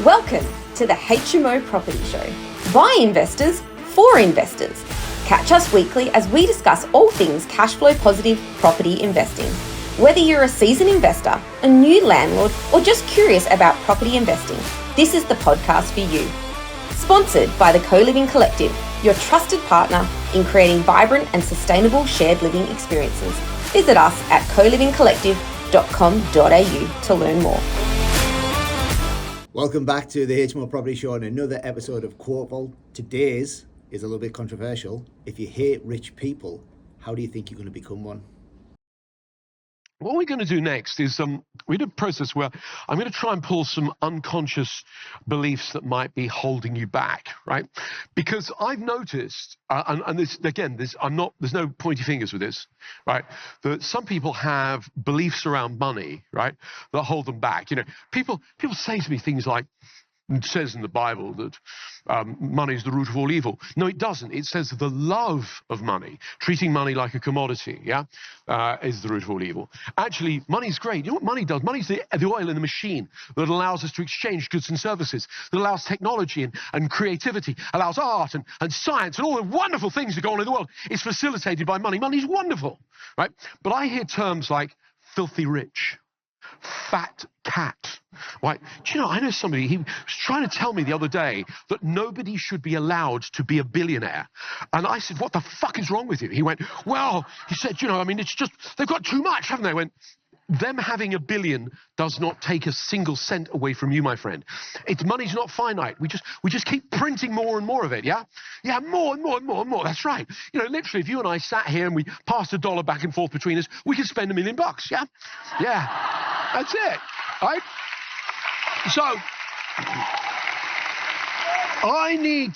Welcome to the HMO Property Show. By investors, for investors. Catch us weekly as we discuss all things cash flow positive property investing. Whether you're a seasoned investor, a new landlord, or just curious about property investing, this is the podcast for you. Sponsored by the Co-Living Collective, your trusted partner in creating vibrant and sustainable shared living experiences. Visit us at colivingcollective.com.au to learn more. Welcome back to the HMO Property Show and another episode of Quote Vault. Today's is a little bit controversial. If you hate rich people, how do you think you're going to become one? What we're going to do next is we're in a process where I'm going to try and pull some unconscious beliefs that might be holding you back, right? Because I've noticed, and this again, there's no pointy fingers with this, right? That some people have beliefs around money, right, that hold them back. You know, people say to me things like, it says in the Bible that money is the root of all evil. No, it doesn't. It says the love of money, treating money like a commodity, is the root of all evil. Actually, money's great. You know what money does? Money's the oil in the machine that allows us to exchange goods and services, that allows technology and creativity, allows art and science and all the wonderful things that go on in the world. It's facilitated by money. Money's wonderful, right? But I hear terms like filthy rich, fat cat. Right? Do you know, I know somebody, he was trying to tell me the other day that nobody should be allowed to be a billionaire. And I said, what the fuck is wrong with you? He went, well, he said, you know, I mean, it's just, they've got too much, haven't they? I went, them having $1 billion does not take a single cent away from you, my friend. Money's not finite. We just keep printing more and more of it, yeah? Yeah, more and more and more and more. That's right. You know, literally, if you and I sat here and we passed $1 back and forth between us, we could spend $1 million, yeah? Yeah, that's it, right? So, I need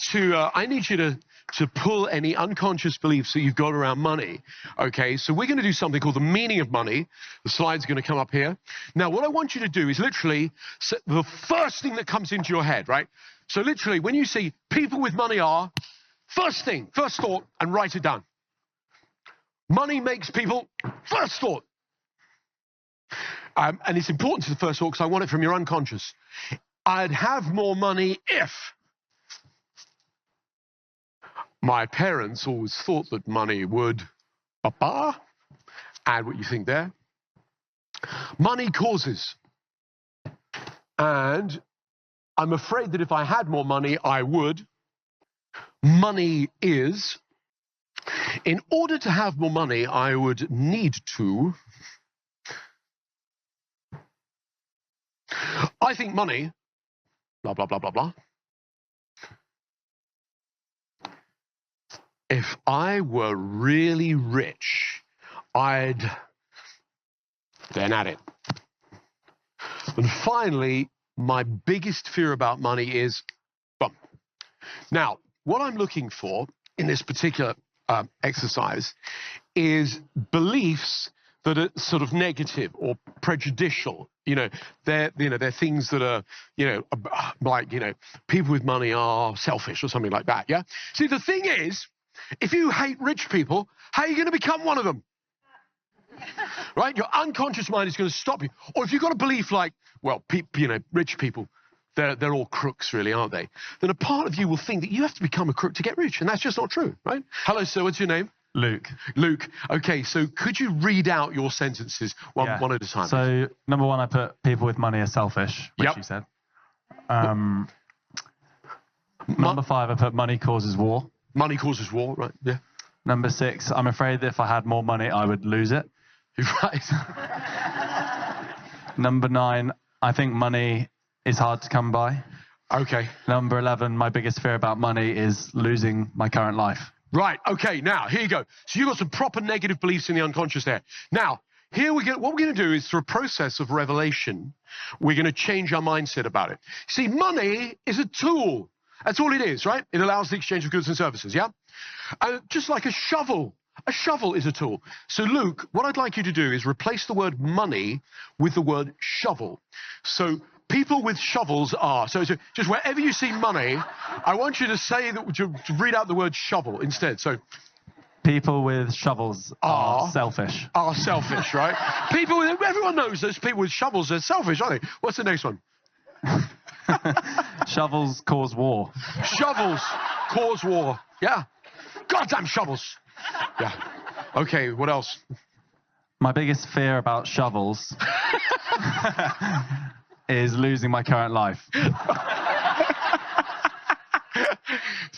you to pull any unconscious beliefs that you've got around money, okay? So we're going to do something called the meaning of money. The slide's going to come up here. Now, what I want you to do is literally the first thing that comes into your head, right? So literally, when you see people with money are, first thought, and write it down. Money makes people, first thought. And it's important to the first thought because I want it from your unconscious. I'd have more money if my parents always thought that money would, papa, add what you think there. Money causes. And I'm afraid that if I had more money, I would. Money is. In order to have more money, I would need to. I think money, blah, blah, blah, blah, blah. If I were really rich, I'd then add it. And finally, my biggest fear about money is, bum. Now, what I'm looking for in this particular exercise is beliefs that are sort of negative or prejudicial. They're things that are, like, people with money are selfish or something like that, yeah? See, the thing is, if you hate rich people, how are you going to become one of them? Right? Your unconscious mind is going to stop you. Or if you've got a belief like, well, rich people, they're all crooks, really, aren't they? Then a part of you will think that you have to become a crook to get rich, and that's just not true, right? Hello, sir, what's your name? Luke. Okay, so could you read out your sentences one at a time? So, number one, I put people with money are selfish, which you said. Number 5, I put money causes war. Money causes war, right, yeah. Number 6, I'm afraid that if I had more money, I would lose it. Right. Number 9, I think money is hard to come by. Okay. Number 11, my biggest fear about money is losing my current life. Right, okay, now, here you go. So you've got some proper negative beliefs in the unconscious there. Now, what we're going to do is, through a process of revelation, we're going to change our mindset about it. See, money is a tool. That's all it is, right? It allows the exchange of goods and services, yeah? Just like a shovel. A shovel is a tool. So, Luke, what I'd like you to do is replace the word money with the word shovel. So, people with shovels are. So just wherever you see money, I want you to say that, to read out the word shovel instead. So people with shovels are selfish. Are selfish, right? Everyone knows those people with shovels are selfish, aren't they? What's the next one? Shovels cause war. Shovels cause war. Yeah. Goddamn shovels. Yeah. Okay, what else? My biggest fear about shovels is losing my current life.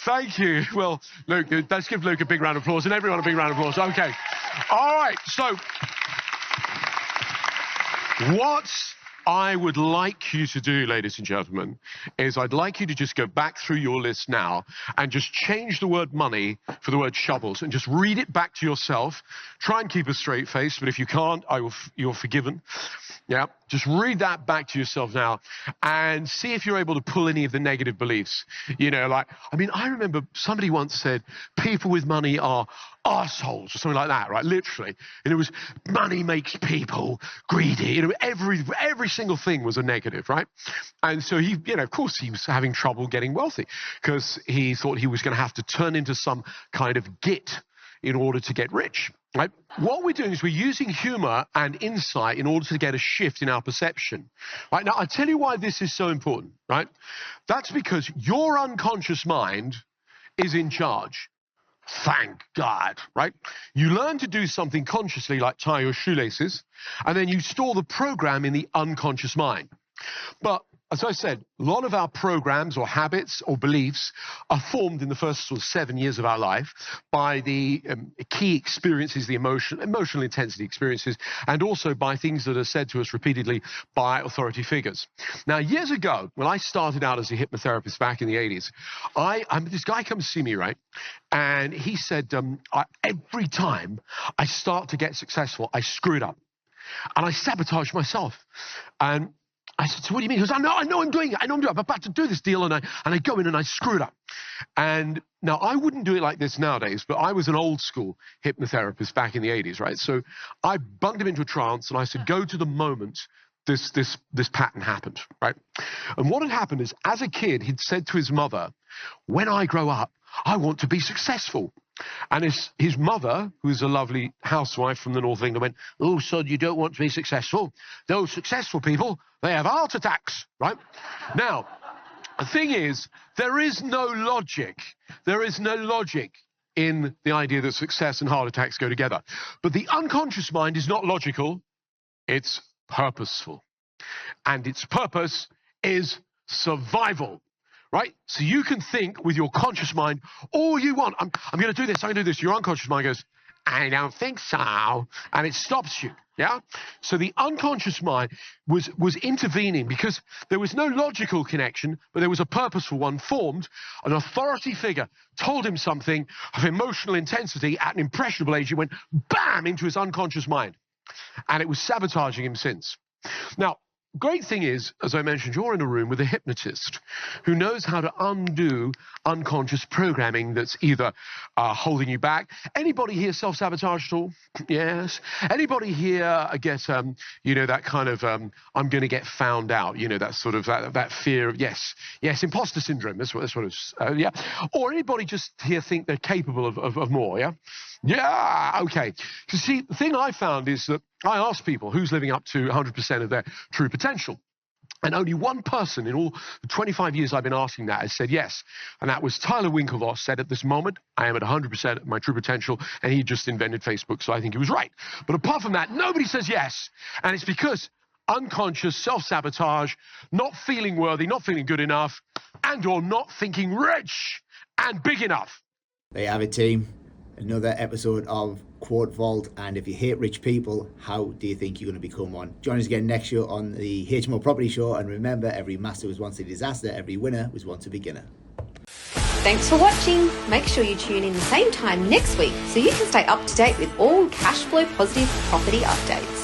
Thank you. Well, Luke, let's give Luke a big round of applause and everyone a big round of applause. Okay. All right. So, what I would like you to do, ladies and gentlemen, is I'd like you to just go back through your list now and just change the word money for the word shovels and just read it back to yourself. Try and keep a straight face, but if you can't, you're forgiven. Yeah, just read that back to yourself now and see if you're able to pull any of the negative beliefs. You know, like, I mean, I remember somebody once said, people with money are arseholes or something like that, right? Literally. And it was, money makes people greedy. You know, every single thing was a negative, right? And so he, you know, of course he was having trouble getting wealthy because he thought he was going to have to turn into some kind of git in order to get rich. Right? What we're doing is we're using humor and insight in order to get a shift in our perception. Right? Now, I tell you why this is so important, right? That's because your unconscious mind is in charge. Thank God, right? You learn to do something consciously, like tie your shoelaces, and then you store the program in the unconscious mind. But as I said, a lot of our programs or habits or beliefs are formed in the first sort of 7 years of our life by the key experiences, the emotional intensity experiences, and also by things that are said to us repeatedly by authority figures. Now, years ago, when I started out as a hypnotherapist back in the 80s, this guy comes to see me, right? And he said, every time I start to get successful, I screw it up. And I sabotage myself. And I said, so what do you mean? He goes, I know I'm doing it. I'm about to do this deal, and I go in and I screw it up. And now I wouldn't do it like this nowadays, but I was an old school hypnotherapist back in the 80s, right? So I bunged him into a trance, and I said, go to the moment this pattern happened, right? And what had happened is, as a kid, he'd said to his mother, when I grow up, I want to be successful. And his mother, who's a lovely housewife from the north of England, went, oh, son, you don't want to be successful. Those successful people, they have heart attacks, right? Now, the thing is, there is no logic. There is no logic in the idea that success and heart attacks go together. But the unconscious mind is not logical. It's purposeful. And its purpose is survival. Right? So you can think with your conscious mind all you want. I'm going to do this. I'm going to do this. Your unconscious mind goes, I don't think so. And it stops you. Yeah? So the unconscious mind was intervening because there was no logical connection, but there was a purposeful one formed. An authority figure told him something of emotional intensity at an impressionable age. It went bam into his unconscious mind. And it was sabotaging him since. Now, great thing is, as I mentioned, you're in a room with a hypnotist who knows how to undo unconscious programming that's either holding you back. Anybody here self-sabotage at all? Yes. Anybody here get, you know, that kind of, I'm going to get found out, you know, that sort of, that fear of, yes, imposter syndrome, that's what it's, yeah. Or anybody just here think they're capable of more, yeah? Yeah, okay. So see, the thing I found is that I asked people who's living up to 100% of their true potential. And only one person in all the 25 years I've been asking that has said yes. And that was Tyler Winklevoss said, at this moment, I am at 100% of my true potential. And he just invented Facebook, so I think he was right. But apart from that, nobody says yes. And it's because unconscious self-sabotage, not feeling worthy, not feeling good enough, and or not thinking rich and big enough. There you have it, team. Another episode of Quote Vault. And if you hate rich people, how do you think you're going to become one? Join us again next year on the HMO Property Show. And remember, every master was once a disaster. Every winner was once a beginner. Thanks for watching. Make sure you tune in the same time next week so you can stay up to date with all cash flow positive property updates.